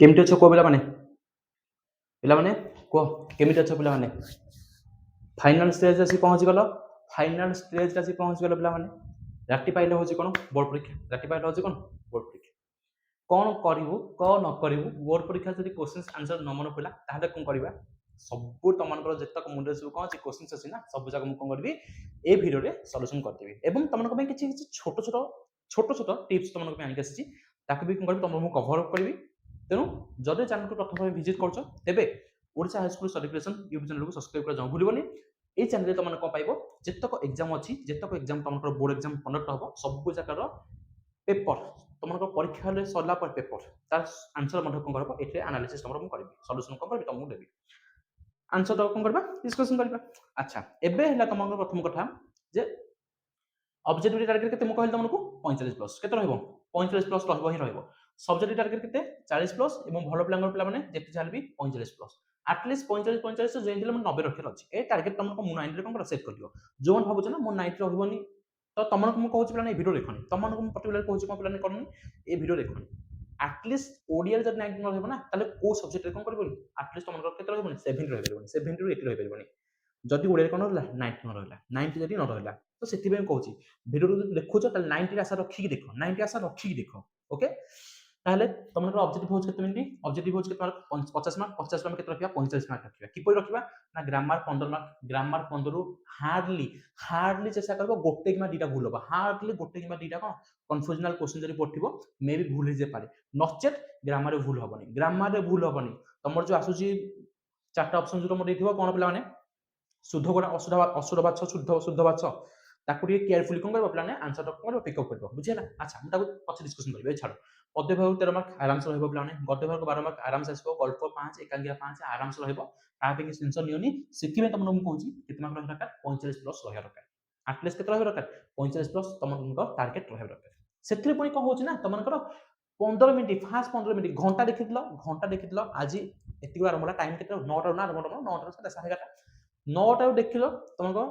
केमती अच्छ को पिला माने कह केमती अच्छ पिला फाइनाल स्टेज आसी पहुँची गल फाइनाल स्टेज आसी पहुँची गल पिला राति पाइले हूँ कौन बोर्ड परीक्षा राति पाइले हूँ कौन बोर्ड परीक्षा कौन करू कौन न करू बोर्ड परीक्षा जब क्वेश्चन आंसर न मन पड़ा ताहले कौन करबा सब तुमको जितक मुंड सब कौन अच्छी क्वेश्चन अच्छी ना सब जगह मुझे कौन करी ए भिडियो रे सॉल्यूशन करदेवी एवं तुमको किसी छोट छोट छोट टिप्स तुमको आनिक आसी ताकू भी कौन कर तुम कभर अप करी तेणु जदि चैनल को प्रथम विजिट कर तेबे Odisha high school study creation YouTube channel को सब्सक्राइब कर भूलनी ये चैनल तुम कौन पाइब जितक एग्जाम अच्छी जितक एग्जाम तुम बोर्ड एग्जाम कंडक्ट हम सब जगार पेपर तुमको परीक्षा सरला पेपर तार आंसर कौन कर ये आनालीसिस तुम करी सल्यूशन कौन कर तुमको देवी आंसर तो कौन करबा डिस्कशन करबा अच्छा एबे हला तुमको प्रथम कथा जे ऑब्जेक्टिव टारगेट केते मु कहल तुमको 45 प्लस केते रहबो 45 प्लस रहबो ही रहबो सब्जेक्टिव टारगेट केते 40 प्लस एवं भलो प्लांगर पिला माने जेते चाल भी 45 प्लस एटलीस्ट 45 जेन दिले 90 रखे अछि ए टारगेट तुमको मु 90 रे कोन सेट कर दियो जोन भाबु ना मु 90 रहबोनी तो तुमको मु कहूची पिला वीडियो देखनी तुमको मु पर्टिकुलर कहूची कोन पिला करनी ए वीडियो देखनी एटलीस्ट ओडिया जब 90 रहबो ना ताले को सब्जेक्ट रे कोन करबो एटलीस्ट तुमको केते रहबोनी 70 रहबोनी 70 ରୁ 80 रहबोनी जदि ओडिया कोन रहला 90 न रहला 90 जदि न रहला तो सेति पे कहूची वीडियो देखुछ त 90 आशा रखी देखो 90 आशा रखी देखो ओके ताहले तुमको ऑब्जेक्टिव होच केते मिनिट ऑब्जेक्टिव होच केते 50 मार्क 50 मार्क केते रखिया 45 मार्क रखिया किपरि रखिबा ना ग्रामर 15 मार्क ग्रामर 15 रु हार्डली चेष्टा करबो गोटे किमा दीटा भूल होबा हार्डली गोटे किमा दीटा कोन कन्फ्यूजनल क्वेश्चन जरि पठिबो मे बी भूल जे पारे नचेत ग्रामर रे भूल होबनी ग्रामर रे भूल होबनी तमर जो आसुची चारटा ऑप्शन जो तुम देथिबो कोन पिला माने शुद्ध गोड़ा अशुद्ध बाछ शुद्ध बाछ ताकू टिके केयरफुली कोन करबो प्लान आंसर तक करबो पिकअप करबो बुझिला अच्छा हम ताकू पछ डिस्कशन करबे ए छाड़ो पद्य भाग 13 मार्क आराम से रहबो प्लान गद्य भाग 12 मार्क आराम से आसबो गल्प 5 एकांगिया 5 आराम से रहबो ता पे टेंशन नियोनी सेति में तुम कहूची कितना मार्क रहबा दरकार 45 प्लस रहबा दरकार एटलीस्ट केतना रहबा दरकार 45 प्लस तुमको टारगेट रहबा दरकार सेति पुनी कोन होची ना तुमको 15 मिनिट फास्ट 15 मिनिट घंटा देखितलो आज एति आरंभ होला टाइम केते 9 टा ना आरंभ होला 9 टा 11:30 9टा देखिलो तुमको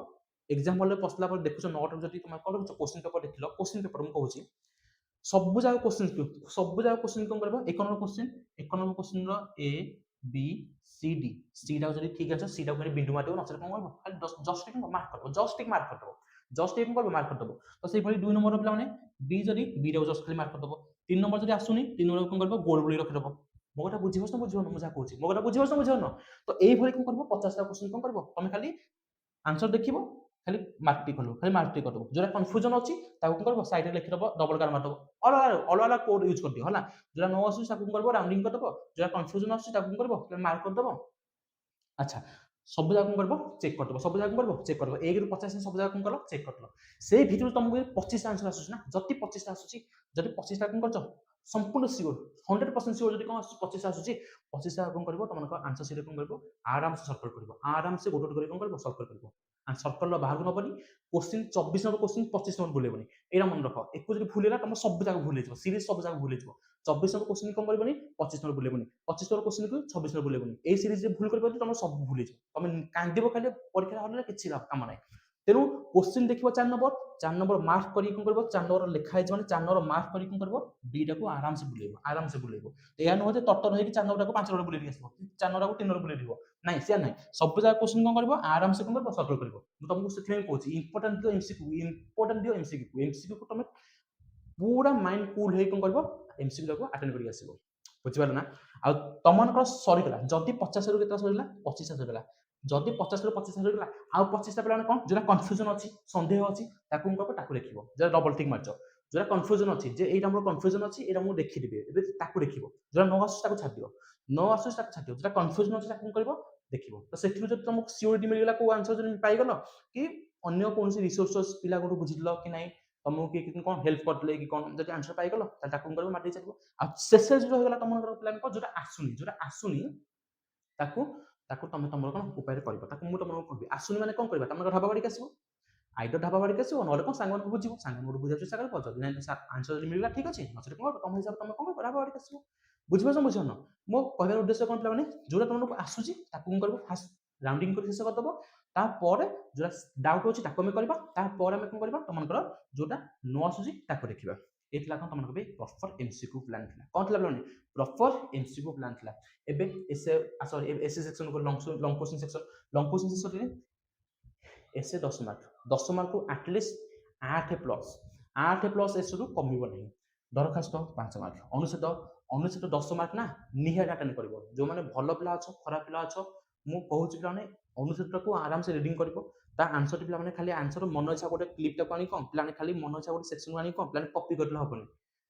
एग्जाम हॉल पसला पर देखुछ 9टा जति तुम कोन क्वेश्चन पेपर देखिलो क्वेश्चन पेपर हम कहूची सब जाग क्वेश्चन कोन करबो एक नंबर क्वेश्चन रो A B C D C टा जति ठीक আছে सी टा करे बिंदु मारदो नचले कोन करबो खाली जस्ट टिक मार्क करबो जस्ट टिक करबो मार्क करदबो तो सेहि भली 2 नंबर पिला माने बी जति बी रो जस्ट खाली मार्क करदबो 3 नंबर जति आसुनी 3 नंबर कोन करबो गोल गोली रख दबो मो कथा बुझिबस न बुझिबन मु जा कहूची मो कथा बुझिबस न बुझिबन तो एई भली कोन करबो 50 टा क्वेश्चन कोन करबो तमे खाली आंसर देखिबो खाली मार्क टिक करलो खाली मार्क टिक करदबो जोरा कंफ्यूजन अछि ताको कोन करबो साइड रे लिख दबो डबल कार मार दबो अलग कोड यूज कर दियो हला जोरा नो आसु ताको कोन करबो राउंडिंग कर दबो जोरा कंफ्यूजन अछि ताको कोन करबो मार्क कर दबो अच्छा सब जगह कोन करबो चेक कर दबो सब जगह कोन करबो चेक कर दबो 1 ରୁ 50 सब जगह कोन करलो चेक करलो सेही भितरु तुमको 25 आंसर आसुछ ना जति 25 आसुची जति 25 टा कोन करछ संपूर्ण सियोर 100% सियोर जति कोन 25 आसुची 25 टा कोन करबो तुमको आंसर सीधे कोन करबो आराम से सर्कल करबो आराम से गोटो कर कोन करबो सर्कल करबो आ सर्कल लो बाहर को नबनी क्वेश्चन 24 नंबर क्वेश्चन 25 नंबर भूलेबनी एरा मन रखो एको जति भूलेला तुम सब जगह भूले जिवो सीरीज सब जगह भूले जिवो 24 नंबर क्वेश्चन कोन करबनी 25 नंबर भूलेबनी 25 नंबर क्वेश्चन को 26 नंबर भूलेबनी ए सीरीज जे भूल करबो तुम सब भूले जिवो तुम कांदिबो खाली परीक्षा हल किछि काम नै तेनु क्वेश्चन देखिबो 4 नंबर मार्क करी कोन करबो 4 नंबर लिखा है माने 4 नंबर मार्क करी कोन करबो बीटा को आराम से बुलेबो एया न हो जे तत्तर होई कि 4 नंबर को 5 नंबर बुले आसबो 4 नंबर को 3 नंबर बुले दिबो नाही से नाही सब जगह क्वेश्चन कोन करबो आराम से कोन करबो सर्कल करबो मु तुमको सेथि में कहूची इंपोर्टेंट दियो एमसीक्यू को तुम पूरा माइंड कूल हे कोन करबो एमसीक्यू को अटेंड करी आसीबो बुझिबाल ना आ तमनकर सरी गला जदी 50 रु केता सरीला 25 सरीला जदी 50 रु 25 सरीला आ 25 टा पिला कोन जेना कंफ्यूजन अछि संदेह अछि ताकू को ताकू देखिबो जे डबल टिक मारचो जेना कंफ्यूजन अछि जे एटा हमर कंफ्यूजन अछि एटा मु देखि दिबे एबे ताकू देखिबो जेना नो आसु ताकू छाड़ दियो नो आसु ताकू छाड़ दियो जेना कंफ्यूजन अछि ताकू करबो देखिबो तो सेठी जदी तुमको सियोरिटी मिल गेला को आंसर जदी पाई गलो कि अन्य कोनसी रिसोर्सेस पिला को बुझिलो कि नाही तुमको कि कोन हेल्प करले कि कोन जदी आंसर पाई गलो त ताकू करबो माटी चलबो आ शेष जो हो गेला तुमकर प्लान को जोटा आसुनी ताकू ताकू तुम तुमर कोन उपाय करबो ताकू मु तुमको कहबी आसुनी माने कोन करबा तुमर ढाबा बाड़ी आसीबो आइडर ढाबा बाड़ी आसीबो नले कोन सांगन को बुझिबो सांगन को बुझा चेष्टा करबो जदी नाही आंसर जदी मिलला ठीक अछि नचले कोन तुम हिसाब तुम कोन ढाबा बाड़ी आसीबो बुझिबो समझन मो कहबार उद्देश्य कोन प्लान जोटा तुमको आसुची ताकू कोन करबो फास्ट राउंडिंग कर शेष कर दबो ता परे जोटा डाउट होची ताकू में करबा ता परे में कोन करबा तुमकर जोटा नो आसुची ताकू देखिबा ଏଇଥିଲା କ'ଣ ତମମାନଙ୍କ ପାଇଁ ପ୍ରପର ଏମସିକ୍ୟୁ ପ୍ଲାନ୍ ଥିଲା। କ'ଣ ଥିଲା ପିଲାମାନେ? ପ୍ରପର ଏମସିକ୍ୟୁ ପ୍ଲାନ୍ ଥିଲା। ଏବେ ସରି essay section long question section. Long question ସେକ୍ସନରେ ଏସେ 10 ମାର୍କ, 10 ମାର୍କରୁ ଆଟଲିଷ୍ଟ 8 ପ୍ଲସ୍, 8 ପ୍ଲସ୍ ଏସରୁ କମିବ ନାହିଁ। ଦରଖାସ୍ତ 5 ମାର୍କ, ଅନୁଚ୍ଛେଦ 10 ମାର୍କ ନା ନିହାତି ଆଟେଣ୍ଡ କରିବ। ଯେଉଁମାନେ ଭଲ ପିଲା ଅଛ, ଖରାପ ପିଲା ଅଛ, ମୁଁ କହୁଛି ପିଲାମାନେ ଅନୁଚ୍ଛେଦଟାକୁ ଆରାମସେ ରିଡ଼ିଂ କରିବ। ତା ଆନ୍ସରଟି ପିଲାମାନେ ଖାଲି ଆନ୍ସର ମନ ଇଚ୍ଛା ଗୋଟେ କ୍ଲିପ୍ଟାକୁ ଆଣି କ'ଣ ପିଲାମାନେ ଖାଲି ମନ ଇଚ୍ଛା ଗୋଟେ ସେକ୍ସନକୁ ଆଣି କ'ଣ ପିଲାମାନେ କପି କରିଲେ ହେବନି।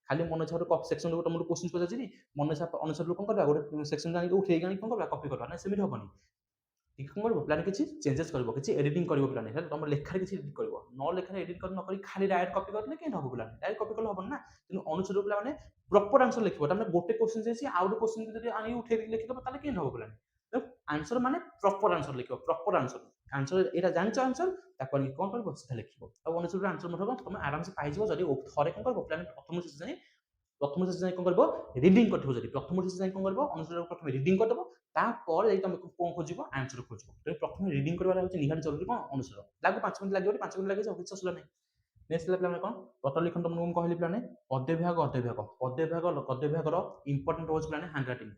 ଖାଲି ମନ ଇଚ୍ଛା ଗୋଟେ ସେକ୍ସନକୁ ତମକୁ କୋଶ୍ଚିନ୍ ପଚାରିଛି, ମନ ଇଚ୍ଛା ଅନୁଚ୍ଛେଦରୁ କ'ଣ କରିବା, ଗୋଟେ ସେକ୍ସନ ଆଣିକି ଉଠେଇକି ଆଣି କ'ଣ କରିବା, କପି କରିବା ନା, ସେମିତି ହେବନି। ଟିକେ କ'ଣ କରିବ ପିଲାମାନେ, କିଛି ଚେଞ୍ଜେସ୍ କରିବ, କିଛି ଏଡିଟିଂ କରିବ ପିଲାମାନେ। ହେଲା ତମ ଲେଖାରେ କିଛି ଏଡିଟ୍ କରିବ, ଲେଖାରେ ଏଡିଟ୍ କରି ନ କରି ଖାଲି ଡାଇରେକ୍ଟ କପି କରିଲେ କେମିତି ହବ ପିଲାମାନେ? ଡାଇରେକ୍ଟ କପି କଲେ ହବନି ନା। ତେଣୁ ଅନୁଚ୍ଛେଦ ପିଲାମାନେ ପ୍ରପର ଆନ୍ସର ଲେଖିବ। ତାମାନେ ଗୋଟେ କୋଶ୍ଚିନ୍ ଦେଇଛି ଆଉ ଗୋଟେ କୋଶ୍ଚିନ୍ ଯଦି ଆଣି ଉଠେଇକି ଲେଖିଦବ ତାହେଲେ କେମିତି ହବ ପିଲାମାନେ? ଆନ୍ସର ମାନେ ପ୍ରପର ଆନ୍ସର ଲେଖିବ, ପ୍ରପର ଆନ୍ସର ଏଇଟା ଜାଣିଛ ଆନ୍ସର, ତାକୁ ଆଣିକି କ'ଣ କରିବ ସେଟା ଲେଖିବ। ଆଉ ଅନୁଚ୍ଛେଦର ଆନ୍ସର ମଧ୍ୟ ତମେ ଆରାମସେ ପାଇଯିବ ଯଦି ଥରେ କ'ଣ କରିବ ପିଲାମାନେ ପ୍ରଥମ ଯାଏଁ କ'ଣ କରିବ ରିଡିଂ କରିଥିବ। ଯଦି ପ୍ରଥମ ଯାଏଁ କ'ଣ କରିବ ଅନୁଚ୍ଛେଦକୁ ପ୍ରଥମେ ରିଡିଂ କରିଦେବ, ତାପରେ ଯାଇ ତମେ କ'ଣ ଖୋଜିବ, ଆନ୍ସର ଖୋଜିବ। ତେଣୁ ପ୍ରଥମେ ରିଡିଂ କରିବାର ହେଉଛି ନିହାତି ଜରୁରୀ। କ'ଣ ଅନୁଚ୍ଛେଦ ଲାଗୁ 5 ମିନିଟ୍ ଲାଗିବ, 5 ମିନିଟ୍ ଲାଗିଯାଉ, କିଛି ଅସୁବିଧା ନାହିଁ। ନେକ୍ସଟ ହେଲା ପିଲାମାନେ କ'ଣ ପତ୍ର ଲିଖନ ତମକୁ ମୁଁ କହିଲି ପିଲାମାନେ ପଦ୍ୟ ବିଭାଗର ଇମ୍ପୋର୍ଟାଣ୍ଟ ରହୁଛି ପିଲାମାନେ ହ୍ୟାଣ୍ଡ ରାଇଟିଂ।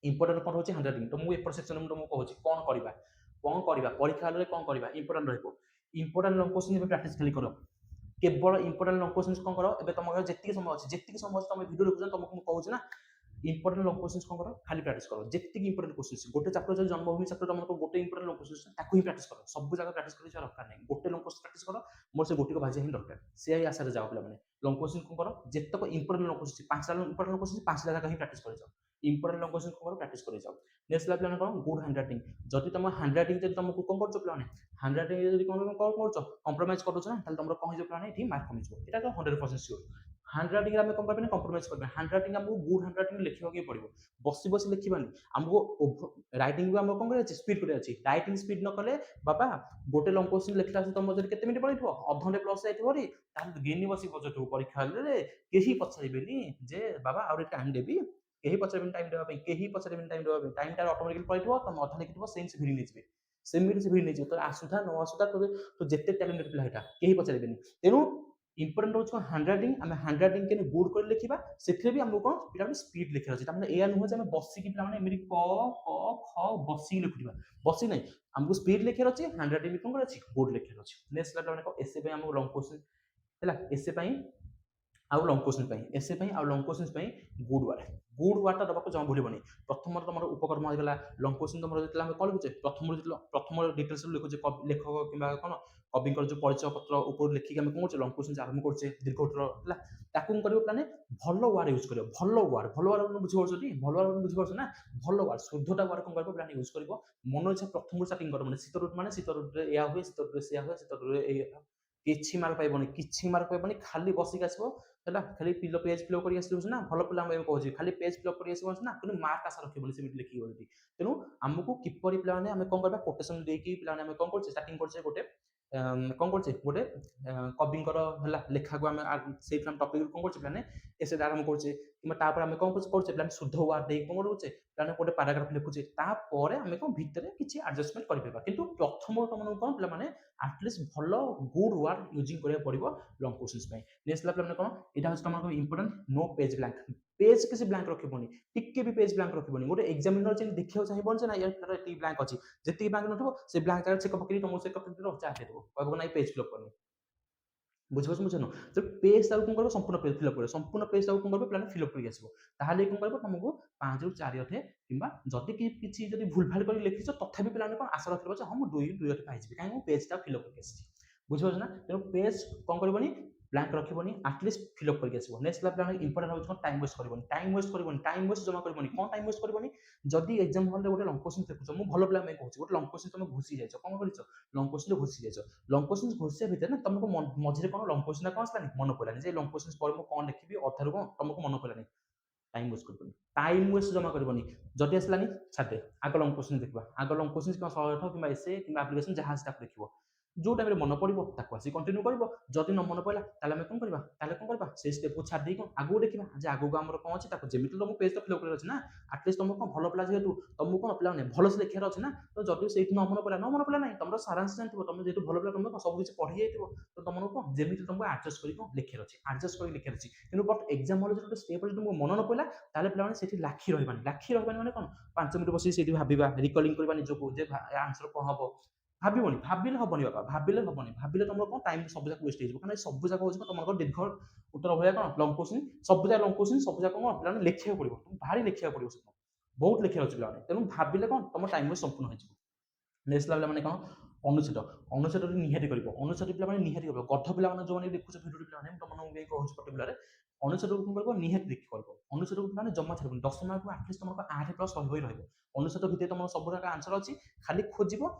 ଇମ୍ପୋର୍ଟାଣ୍ଟ କ'ଣ ରହୁଛି? Hand writing. ତ ମୁଁ ଏପଟ ସେକ୍ସନରେ ମୁଁ ତମକୁ କହୁଛି କ'ଣ କରିବା ପରୀକ୍ଷା ହଲରେ କ'ଣ କରିବା, ଇମ୍ପୋର୍ଟାଣ୍ଟ ରହିବ। ଇମ୍ପୋର୍ଟାଣ୍ଟ ଲଙ୍ଗ କୋଶ୍ଚିନ୍ ଏବେ ପ୍ରାକ୍ଟିସ୍ ଖାଲି କର। କେବଳ ଇମ୍ପୋର୍ଟାଣ୍ଟ ଲଙ୍ଗ କୋଶ୍ଚିନ୍ କ'ଣ କର, ଏବେ ତମ ଯେତିକି ସମୟ ଅଛି ତମେ ଭିଡ଼ିଓ ଦେଖୁଛ, ତମକୁ ମୁଁ କହୁଛି ନା ଇମ୍ପୋର୍ଟାଣ୍ଟ ଲଙ୍ଗ କୋଶ୍ଚିନ୍ କ'ଣ କର, ଖାଲି ପ୍ରାକ୍ଟିସ୍ କର। ଯେତିକି ଇମ୍ପୋର୍ଟାଣ୍ଟ କୋଶ୍ଚିନ୍ ଗୋଟେ ଚାପ୍ଟର ଯଦି ଜନ୍ମଭୂମି ଚାପ୍ଟର ତମକୁ ଗୋଟେ ଇମ୍ପୋର୍ଟାଣ୍ଟ ଲଙ୍ଗ କୋଶ୍ଚିନ୍ ତାକୁ ହିଁ ପ୍ରାକ୍ଟିସ୍ କର। ସବୁ ଜାଗା ପ୍ରାକ୍ଟିସ୍ କରିବା ଦରକାର ନାହିଁ। ଗୋଟେ ଲଙ୍ଗ କୋଶ୍ଚିନ୍ ପ୍ରାକ୍ଟିସ୍ କର, ମୋର ସେ ଗୋଟିକ ବାଜିବା ହିଁ ଦରକାର। ସେ ଆଶାରେ ଯାଅ ପିଲାମାନେ। ଲଙ୍ଗ କୋଶ୍ଚିନ୍ କ'ଣ କର, ଯେତେକ ଇମ୍ପୋର୍ଟାଣ୍ଟ ଲଙ୍ଗ କୋଶ୍ଚିନ୍ 5ଟା ଇମ୍ପୋର୍ଟାଣ୍ଟ ଲଙ୍ଗ କୋଶ୍ଚିନ୍ 5ଟା ଜାଗା ହିଁ ପ୍ରାକ୍ଟିସ୍ କରିଯାଅ। ଇମ୍ପୋର୍ଟାଣ୍ଟ ଲଙ୍ଗ କୋଶ୍ଚିନ୍ କ'ଣ କର, ପ୍ରାକ୍ଟିସ୍ କରିଯାଅ। ନେକ୍ସଟ ହେଲା ପିଲାମାନେ କ'ଣ ଗୁଡ୍ ହ୍ୟାଣ୍ଡ ରାଇଟିଂ। ଯଦି ତମ ହ୍ୟାଣ୍ଡ ରାଇଟିଂ ଯଦି ତମକୁ କ'ଣ କରୁଛ ପିଲାମାନେ, ହ୍ୟାଣ୍ଡ ରାଇଟିଂ ଯଦି କ'ଣ କରୁଛ କମ୍ପ୍ରମାଇଜ କରୁଛ ନା, ତାହେଲେ ତମର କ'ଣ ହେଇଯିବ ପିଲାମାନେ, ଏଠି ମାର୍କ କମିଯିବ। ଏଇଟା ତ 100% ସିଓର। ହ୍ୟାଣ୍ଡ ରାଇଟିଂ ଆମେ କ'ଣ କରିବାନି, କମ୍ପ୍ରମାଇଜ କରିବା। ହ୍ୟାଣ୍ଡ ରାଇଟିଂ ଆମକୁ ଗୁଡ୍ ହ୍ୟାଣ୍ଡ ରାଇଟିଂ ଲେଖିବାକୁ ହିଁ ପଡ଼ିବ। ବସି ଲେଖିବାନି, ଆମକୁ ରାଇଟିଂ ଆମକୁ କ'ଣ କରିବା ଅଛି, ସ୍ପିଡ୍ କରିବା ଅଛି। ରାଇଟିଂ ସ୍ପିଡ୍ ନ କଲେ ବାବା ଗୋଟେ ଲଙ୍ଗ କୋଶ୍ଚିନ୍ ଲେଖିଲା ଆସିକି ତମ ଯଦି କେତେ ମିନିଟ୍ ପଳେଇଥିବ, ଅଧଘଣ୍ଟେ ପ୍ଲସ୍ ଯାଇଥିବ, ତାହେଲେ ଗେନି ବସି ପଚାରୁଥିବୁ ପରୀକ୍ଷା ହଲରେ। କେହି ପଚାରିବେନି ଯେ ବାବା ଆଉ ଟିକେ ଟାଇମ୍ ଦେବି, କେହି ପଚାରିବେନି ଟାଇମ୍ ଦେବା ପାଇଁ, ଟାଇମ୍ଟା ଅଟୋମେଟିକାଲି ପଳେଇଥିବ, ତମେ ଅଧା ଲେଖିଥିବ, ସେମିତି ସେ ଭିଡ଼ି ନେଇଯିବେ। ତ ଆସୁଥା ନ ଆସୁଥା ତ ଯେତେ ଟ୍ୟାଲେଣ୍ଟେଡ୍ ପିଲା ଏଇଟା କେହି ପଚାରିବେନି। ତେଣୁ ଇମ୍ପୋର୍ଟାଣ୍ଟ ରହୁଛି କ'ଣ ହ୍ୟାଣ୍ଡ ରାଇଟିଂ। ଆମେ ହ୍ୟାଣ୍ଡ ରାଇଟିଂ କେମିତି ଗୁଡ୍ କରି ଲେଖିବା, ସେଥିରେ ବି ଆମକୁ କ'ଣ ପିଲାମାନେ ସ୍ପିଡ୍ ଲେଖିବାର ଅଛି। ତାମାନେ ଏଇଆ ନୁହେଁ ଯେ ଆମେ ବସିକି ପିଲାମାନେ ଏମିତି କ ଖ ବସିକି ଲେଖୁଥିବା, ବସି ନାହିଁ, ଆମକୁ ସ୍ପିଡ୍ ଲେଖିବାର ଅଛି। ହ୍ୟାଣ୍ଡ ରାଇଟିଂ ବି କ'ଣ କରିବାର ଅଛି, ଗୁଡ୍ ଲେଖିବାର ଅଛି। ନେକ୍ସଟ ପିଲାମାନେ କ'ଣ ଏସେ ପାଇଁ ଆମକୁ ଲଙ୍ଗ କୋଶ୍ଚିନ୍ ହେଲା, ଏସେ ପାଇଁ ଆଉ ଲଙ୍ଗ କୋଶ୍ଚିନ୍ ପାଇଁ, ଏସେ ପାଇଁ ଆଉ ଲଙ୍ଗ କୋଶ୍ଚିନ୍ ପାଇଁ ଗୁଡ୍ ୱାର୍ଡଟା ଦେବାକୁ ଜମା ଭୁଲିବନି। ପ୍ରଥମରେ ତମର ଉପକର୍ମ ହେଇଗଲା, ଲଙ୍ଗ କୋଶ୍ଚିନ୍ ତମର ଯେତେବେଳେ ଆମେ କ'ଣ ଲେଖୁଛେ, ପ୍ରଥମ ଡିଟେଲ୍ସ ଲେଖୁଛେ, ଲେଖକ କିମ୍ବା କ'ଣ କବିଙ୍କର ଯେଉଁ ପରିଚୟ ପତ୍ର ଉପରୁ ଲେଖିକି ଆମେ କ'ଣ କରୁଛେ, ଲଙ୍ଗ କୋଶ୍ଚିନ୍ ଆରମ୍ଭ କରୁଛେ ଦୀର୍ଘ ଉତ୍ତର ହେଲା। ତାକୁ କ'ଣ କରିବ ପିଲାମାନେ, ଭଲ ୱାର୍ଡ ୟୁଜ୍ କରିବ। ଭଲ ୱାର୍ଡ ବୁଝିପାରୁଛ ଟି, ଭଲ ୱାର୍ଡ ବୁଝିପାରୁଛ ନା, ଭଲ ୱାର୍ଡ ଶୁଦ୍ଧଟା ୱାର୍ଡ କ'ଣ କରିବ ପିଲାମାନେ ୟୁଜ୍ କରିବ। ମନ ଇଚ୍ଛା ପ୍ରଥମରୁ ଷ୍ଟାର୍ଟିଂ କରିବ। ମାନେ ଶୀତ ଋତୁରେ ଏଇଆ ହୁଏ, ଶୀତ ଋତୁରେ ସେଇଆ ହୁଏ, ଶୀତ ଋତୁରେ ଏଇଆ, କିଛି ମାର୍କ ପାଇବନି, ଖାଲି ବସିକି ଆସିବ ହେଲା। ଖାଲି ପେଜ୍ ଫିଲଅପ୍ କରି ଆସିବ ନା, ଭଲ ପିଲା ଆମେ କହୁଛି, ଖାଲି ପେଜ୍ ଫିଲଅପ୍ କରି ଆସିବ ନା, କିନ୍ତୁ ମାର୍କ ଆଶା ରଖିବନି ସେମିତି ଲେଖିବ ଯଦି। ତେଣୁ ଆମକୁ କିପରି ପିଲାମାନେ ଆମେ କ'ଣ କରିବା, କୋଟେସନ୍ ଦେଇକି ପିଲାମାନେ ଆମେ କ'ଣ କରୁଛେ, ଷ୍ଟାର୍ଟିଂ କରୁଛେ ଗୋଟେ କ'ଣ କରୁଛେ, ଗୋଟେ କବିଙ୍କର ହେଲା ଲେଖାକୁ ଆମେ ସେଇ ଟପିକରୁ କ'ଣ କରୁଛେ ପିଲାମାନେ ଏସେଟା ଆରମ୍ଭ କରୁଛେ, କିମ୍ବା ତାପରେ ଆମେ କ'ଣ କରୁଛେ ପିଲାମାନେ ଶୁଦ୍ଧ ୱାର୍ଡ ଦେଇକି କ'ଣ କରୁଛେ ପିଲାମାନେ ଗୋଟେ ପାରାଗ୍ରାଫ ଲେଖୁଛେ। ତାପରେ ଆମେ କ'ଣ ଭିତରେ କିଛି ଆଡଜଷ୍ଟମେଣ୍ଟ କରିପାରିବା। କିନ୍ତୁ ପ୍ରଥମରୁ ତମମାନଙ୍କୁ କ'ଣ ପିଲାମାନେ ଆଟଲିଷ୍ଟ ଭଲ ଗୁଡ୍ ୱାର୍ଡ ୟୁଜିଂ କରିବାକୁ ପଡ଼ିବ ଲଙ୍ଗ କୋଶ୍ଚିନ୍ସ ପାଇଁ। ନେକ୍ସଟ ପିଲାମାନେ କ'ଣ, ଏଇଟା ହେଉଛି ତମର important, no page blank. Page କିଛି ବ୍ଲାଙ୍କ ରଖିବନି, ଟିକେ ବି ପେଜ୍ ବ୍ଲାଙ୍କ ରଖିବନି। ଗୋଟେ ଏକ୍ସାମିନର ଯେମିତି ଦେଖିବାକୁ ଚାହିଁବନି ଯେ ନା ୟାର ଏତିକି ବ୍ଲାଙ୍କ ଅଛି, ଯେତିକି ବ୍ଲାଙ୍କ ନଥିବ ସେ ବ୍ଲାଙ୍କ ଜାଗାରେ ଚେକ୍ ପକେଇକି ତମକୁ ଚେକ୍ କରିଦେବ, ଚାର୍ଜ ଦେଇଦେବ, କହିବ ନାଇଁ ପେଜ୍ ଫିଲଅପ୍ କରିନି। ବୁଝିପାରୁଛ? ତ ପେଜ୍ ତାକୁ କ'ଣ କରିବ, ସମ୍ପୂର୍ଣ୍ଣ ପେଜ୍ ଫିଲଅପ୍ କରିବ। ସମ୍ପୂର୍ଣ୍ଣ ପେଜ୍ ତାକୁ କ'ଣ କରିବ ପିଲାମାନେ ଫିଲଅପ୍ କରିକି ଆସିବ। ତାହେଲେ କ'ଣ କରିବ, ତମକୁ 5ରୁ 4 ଅଧେ, କିମ୍ବା ଯଦି କିଛି ଯଦି ଭୁଲଭାଲ କରି ଲେଖିଛ, ତଥାପି ପିଲାମାନେ କ'ଣ ଆଶା ରଖିବ ଯେ ହଁ ମୁଁ 2 ଅଧେ ପାଇଯିବି, କାହିଁକି ମୁଁ ପେଜ୍ଟା ଫିଲଅପ୍ କରିକି ଆସିଛି। ବୁଝିପାରୁଛ ନା? ତେଣୁ ପେଜ୍ କ'ଣ କରିବନି, ବ୍ଲାଙ୍କ ରଖିବନି, ଆଟଲିଷ୍ଟ ଫିଲଅପ୍ କରିକି ଆସିବ। ନେକ୍ସଟ ପିଲାମାନେ ଇମ୍ପୋର୍ଟାଣ୍ଟ ହେଉଛି କ'ଣ, ଟାଇମ୍ ୱେଷ୍ଟ କରିବନି। ଟାଇମ୍ ୱେଷ୍ଟ ଜମା କରିବନି। କ'ଣ ଟାଇମ୍ ୱେଷ୍ଟ କରିବନି, ଯଦି ଏକ୍ସାମ୍ ହଲ୍ରେ ଗୋଟେ ଲଙ୍ଗ କୋଶ୍ଚିନ୍ ଦେଖୁଛ, ମୁଁ ଭଲ ପିଲା ପାଇଁ କହୁଛି, ଗୋଟେ ଲଙ୍ଗ କୋଶ୍ଚିନ୍ ତମେ ଘୁଷି ଯାଇଛ, କ'ଣ କରିଛ, ଲଙ୍ଗ କୋଶ୍ଚିନ୍ ଘୁଷି ଯାଇଛ। ଲଙ୍ଗ କୋଶ୍ଚିନ୍ ଘୁଷିବା ଭିତରେ ନା ତମକୁ ମଝିରେ କ'ଣ ଲଙ୍ଗ କୋଶ୍ଚିନ୍ କ'ଣ ଆସିଲାନି, ମନେ ପଡ଼ିଲାନି ଯେ ଲଙ୍ଗ କୋଶ୍ଚିନ୍ ପରେ ମୁଁ କ'ଣ ଲେଖିବି, ଅଧାରୁ କ'ଣ ତମକୁ ମନେ ପଡ଼ିଲାନି। ଟାଇମ୍ ୱେଷ୍ଟ କରିବନି, ଟାଇମ୍ ୱେଷ୍ଟ ଜମା କରିବନି। ଯଦି ଆସିଲାନି ଛାଡ଼ିଦେ, ଆଗ ଲଙ୍ଗ କୋଶ୍ଚିନ୍ ଦେଖିବା। ଆଗ ଲଙ୍ଗ କୋଶ୍ଚିନ୍ କିମ୍ବା 108 କିମ୍ବା ଏସେ କିମ୍ବା ଆପ୍ଲିକେସନ୍ ଯାହା ଅଛି ତାକୁ ଦେଖିବ। जो टाइम मन पड़ो ताको आसी कंटिन्यू कर जदि न मन पड़ा ताले आम कौन करवा से स्टेप को छाड़ी कौन आगू देखा जे आगू आम कौन अच्छे जमी तुम पेज तो फिल कर अच्छे ना आटलिस्ट तुम कौन भल पिला जेहतु तुमको कौन पिला भल से लिखार अच्छे ना तो जब से न मन पड़ा ना तुम सारांश जानते तुम जेहतु भल पिला तुम सब किसी पढ़ी जाइए तो तुमको कौन जमी तुमको आडजस्ट कर लिखार अच्छे आडजस्ट कर लिखार अच्छे कि बट एक्जाम हल जो स्टेप तुमको मन न पड़ा ताले पे लाखी रही मैंने कौन 5 मिनट बस भावा रिकलिंग करवा निजको आंसर कौन हम भाविबनी भाविले हबनी बाबा भाविले हबनी भाविले तुम कौन टाइम सब जाक वेस्ट हो कारण सब जाक हो तुम दीर्घ उत्तर भाया कौन लंग क्वेश्चन सब जाक लंग क्वेश्चन सब जाक कौन पे लिखा पड़ो तुम भारी लिखा पड़ो बहुत लिखा अच्छे पे तेणु भाविले कौन तुम टाइम वेस्ट संपूर्ण हो नेक्स्ट पे कौन अनुच्छेद अनुच्छेद निहाती कर अनुच्छेद पे निहाती कर गध पे जो देखुच भिडियो पे तुमको कहूँ पर्टिकुलर अनुच्छेद को कर निहाती देखी कर अनुच्छेद को जमा छाड़ 10 मार्क को आटलिस्ट तुमको 8+ रही अनुच्छेद भितर तुम सब आंसर अच्छी खाली खोज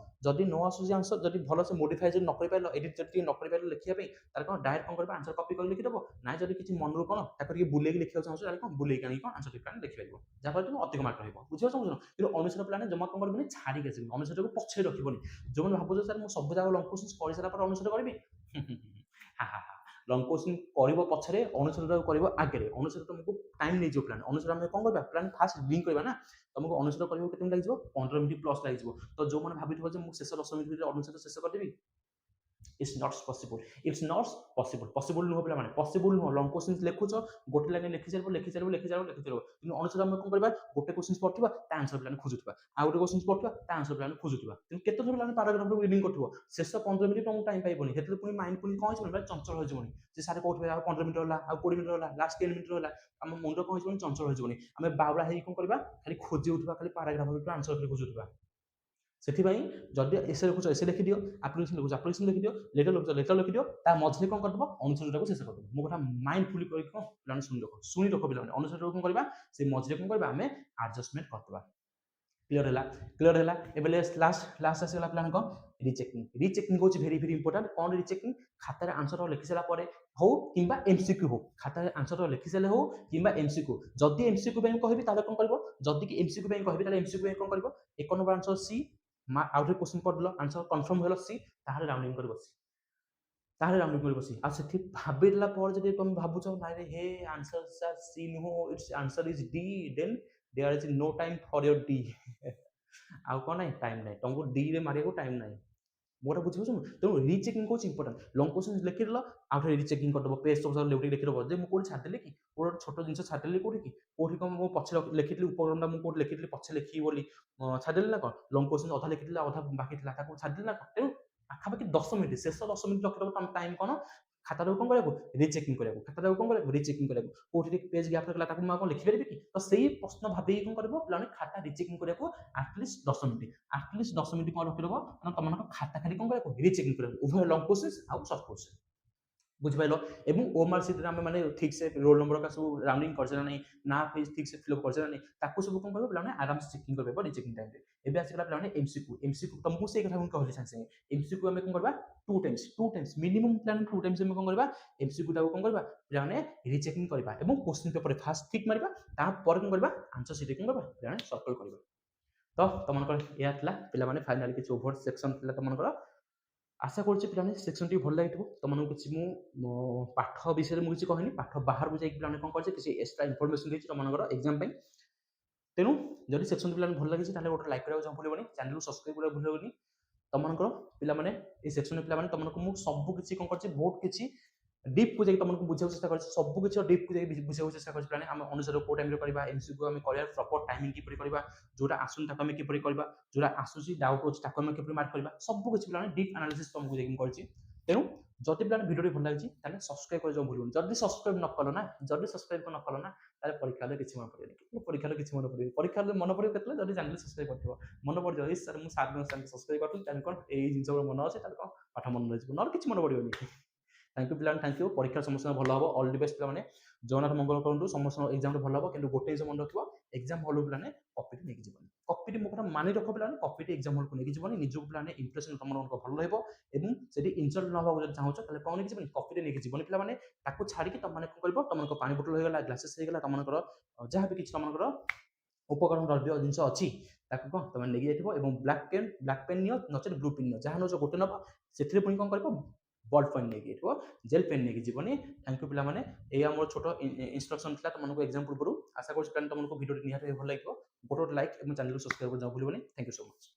जदि न आसूसी आंसर जब भल से मोडिफाए न कर एडिट जब न कर लिखापी तार कौन डायरेक्ट कौन कर आंसर कपी कर लिखिदेव ना जब किसी मनरू कौन ताको बुलेक लिखा चाहूँ कौन बुलेक आनी कौन आंसर लिखिपार जहाँफल तुम अधिक मार्क रही बुझे चाहूँ कि अनुच्छेद प्लान जमा कौन करेंगे छाड़ी आसबे अनुच्छेद को पछे रखनी जो मैंने भावुँ सर मुझे सब जाक लंग क्वेश्चन कर सारा अनुच्छेद करी लंग क्वेश्चन कर पछरे अनुच्छेद कर आगे अनुच्छेद तुमको टाइम नहीं प्लान अनुच्छेद आम कौन करवा प्लान फास्ट लिंक करवा ना तुमको अनुच्छेद कर लगे 15 मिनट प्लस लगे तो जो मैंने भाभी मुझे शेष 10 मिनट अनुच्छेद शेष करदेवी इट्स नॉट पॉसिबल पॉसिबल नुह पे पॉसिबल नुह लंग क्वेश्चन लिखुच गोटे लाइन लिखि चलो कि अनुसार आम कौन करवा गोटे क्वेश्चन पढ़ा आंसर पे खोजुवा आ गोटे क्वेश्चन पढ़ा आंसर पे खोजुवा केत थर पे पाराग्राफ रिडिंग कर शेष 15 मिनट तुमको टाइम पाइबनी से पुणी माइंड पुणी कौन हो चंचल होजनी से सारे कौन 15 मिनट रहा आ 20 मिनट रहा लास्ट 10 मिनट रहा आम मुंड कौन हो चंचल होजनी आम बावड़ा कौन करवा खाली खोजी उठा खाली पाराग्राफ आंसर पे खोजुवा ସେଥିପାଇଁ ଯଦି ଏସେ ଲେଖୁଛ ଏସେ ଲେଖିଦିଅ ଆପ୍ଲିକେସନ ଲେଖୁଛ ଆପ୍ଲିକେସନ ଲେଖିଦିଅ ଲେଟର ଲେଖିଦିଅ ତା ମଝିରେ କ'ଣ କରିଦେବ ଅନୁଚ୍ଛେଦଟାକୁ ଶେଷ କରିଦେବ ମୋ କଥା ମାଇଣ୍ଡଫୁଲି କରିକି କ'ଣ ପିଲାମାନେ ଶୁଣି ରଖ ପିଲାମାନେ ଅନୁଚ୍ଛେଦଟାକୁ କ'ଣ କରିବା ସେ ମଝିରେ କ'ଣ କରିବା ଆମେ ଆଡଜଷ୍ଟମେଣ୍ଟ କରିଦେବା କ୍ଲିୟର ହେଲା ଏବେ ଲାଷ୍ଟ ଆସିଗଲା ପିଲାମାନେ କ'ଣ ରିଚେକିଂ ହେଉଛି ଭେରି ଭେରି ଇମ୍ପୋର୍ଟାଣ୍ଟ କ'ଣ ରିଚେକିଂ ଖାତାରେ ଆନ୍ସର ଲେଖି ସାରିଲା ପରେ ହଉ କିମ୍ବା ଏମସିକ୍ୟୁ ହଉ ଖାତାରେ ଆନ୍ସର ଲେଖି ସାରିଲେ ହଉ କିମ୍ବା ଏମସିକ୍ୟୁ ଯଦି ଏମସିକ୍ୟୁ ପାଇଁ କହିବି ତାହେଲେ କ'ଣ କରିବ ଯଦି କି ଏମସିକ୍ୟୁ ପାଇଁ କହିବି ତାହେଲେ ଏମସିକ୍ୟୁ ପାଇଁ କ'ଣ କରିବ 1 number answer C out question पढ़ल आंसर कन्फर्म हो सी ताहले राउंडिंग कर बसी ताहले राउंडिंग कर बसी आ सेठी भाबिला पर जदि तुम भाबुछ नाइ रे हे answer sir C no it's answer is D then there is no time for your D आ कोन नाही टाइम नाही तुमको डी रे मारे को टाइम नाही मोटा बुझी पाछन तेणु रीचेकिंग को इम्पोर्टेंट लॉन्ग क्वेश्चन लिखिल आउट रीचेकिंग कर दबो पेज सब लेउटी लिखिदबो जे मु कोड छाडले कि कोड छोटो जिंस छाडले कोडी कि कोठी को मु पछे लिखितली उपक्रमटा मु कोड लिखितली पछे लिखी बोली छाडले ना कोन लॉन्ग क्वेश्चन अधा लिखितला अधा बाकी थिला ताको छाडले ना तेणु आखापाखि 10 मिनिट शेष 10 मिनिट रखिदबो तम टाइम कोन खाता को कौन कर रिचेकिंग कर खाता को कौन कर रिचेकिंग कर कोठी पेज गैप रखला ताको मा कोन लिखि परबे कि तो सेही प्रश्न भाबे कोन करबो प्लान खाता रिचेकिंग करबो एटलीस्ट 10 मिनिट कोन रखिदबो ना तमन खाता खाली कोन करबो रिचेकिंग करबो उभय लॉन्ग क्वेश्चन आ शॉर्ट क्वेश्चन बुझिपाइल एवं ओमार सीट आम मैंने ठीक से रोल नंबर का सब राउंडिंग कर ना फेज ठीक से फिलअप कर ताकू सब कौन कर पे आराम से चेकिंग कर रिचेकिंग टाइम एबे आसीगला पे एमसीक्यू तुमको से कथा कहली सागे सागे एमसीक्यू आम कौन करबा two times minimum plan 2 times आम कौन करबा एमसीक्यू टाको कौन करबा पे रिचेकिंग करबा एवं क्वेश्चन पेपर फास्ट ठीक मारिबा तापर कौन करबा आंसर सीट कौन करबा पे सर्कल करबा तो तुमको या पे फाइनाली किसी ओभर सेक्शन तुमको आशा करुच्ची पे सेक्शन टी भल लगे तुमको किसी पाठ विषय में किसी कहनी पाठ बाहर को जाकि पे कौन कर एक्सट्रा इनफर्मेशन देती तुम एग्जाम तेणु जब सेक्शन पे भल लगे गोटे लाइक कराया भूलनी चैनल को सब्सक्राइब करा भूलनी तुमको पे सेक्शन पे तुमको मुझे सबकि कौन कर बहुत किसी डीप को तुमको बुझा चेष्टा कर सबकि डीप को बुझा चेष्टा कर अनुसार को टाइम करवा एमसीक्यू आम कर प्रॉपर टाइमिंग किपर करवा जोटा आसुन ताको आम किपर करवा जोटा आसूसी डाउट अच्छे ताको आम किपर मार्क करवा सबकि पे डीप एनालिसिस तुमको कर तेणु जदि पे भिडियो भल लगी सब्सक्राइब कर भूल जब सब्सक्राइब न कल ना जब सब्सक्राइब न कल ना परीक्षा किसी मन पड़े परीक्षा किसी मन पड़े परीक्षा मन पड़े के जब चैनल सब्सक्राइब कर मन पड़ जाए सर मुझे सात सब्सक्राइब करें कौन यही जिन मन अच्छे कौन पाठ मन रही ना किसी मन पड़ोनी थैंक यू पे थैंक यू परीक्षा समस्त भल हम ऑल द बेस्ट पे जगन्नाथ मंगल करूँ समस्त एग्जाम भल हम कि गोटे जो मन रखिए एग्जाम हल पे कपी नहीं जीवन कपी मो मानि रख पे कपी एग्जाम हल को नहीं जीवन निजक पे इंप्रेशन तुम भल रही इनसल्ट ना जब चाहो तो कौन नहीं जीवन कपी नहीं जीवन पे छाड़ी तुम कौन कर तुम पानी बोतल होगा ग्लासेस होगा तुम जहाँ भी किसी तुम उपकरण द्रव्य जिनस अच्छी तुम नहीं जाइए ब्लाक पेन नियो नचेत ब्लू पेन नियो जहाँ नौ गोटे नब से पुणी कौन कर बॉल पेन नहीं जेल पेन नहीं जीवनी थैंक यू पिला माने ये मोर छोट इंस्ट्रक्शन था तुमको एग्जाम पूर्व आशा कर तुमको वीडियो निहाती भल लगे गोटे लाइक और चैनल सब्सक्राइब करना भूलनी थैंक यू सो मच।